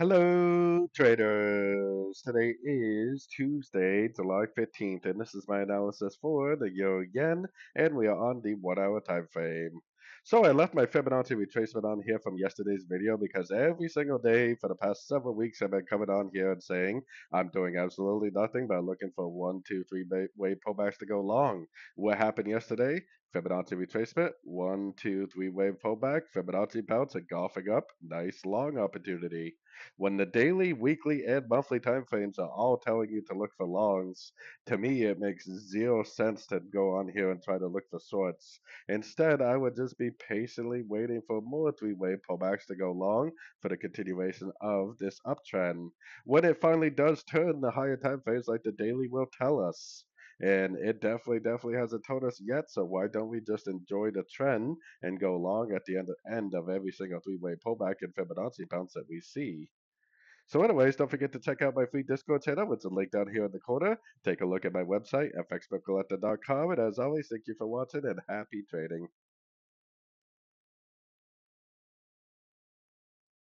Hello, traders. Today is Tuesday, July 15th, and this is my analysis for the Euro Yen, and we are on the 1 hour time frame. So I left my Fibonacci retracement on here from yesterday's video because every single day for the past several weeks I've been coming on here and saying I'm doing absolutely nothing but looking for one, two, three way pullbacks to go long. What happened yesterday? Fibonacci retracement, one, two, three wave pullback, Fibonacci bounce, and golfing up, nice long opportunity. When the daily, weekly, and monthly time frames are all telling you to look for longs, to me it makes zero sense to go on here and try to look for shorts. Instead, I would just be patiently waiting for more three-way pullbacks to go long for the continuation of this uptrend. When it finally does turn, the higher time frames like the daily will tell us. And it definitely hasn't told us yet, so why don't we just enjoy the trend and go long at the end of every single three-way pullback and Fibonacci bounce that we see? So anyways, don't forget to check out my free Discord channel, which is linked down here in the corner. Take a look at my website, fxpipcollector.com, and as always, thank you for watching and happy trading.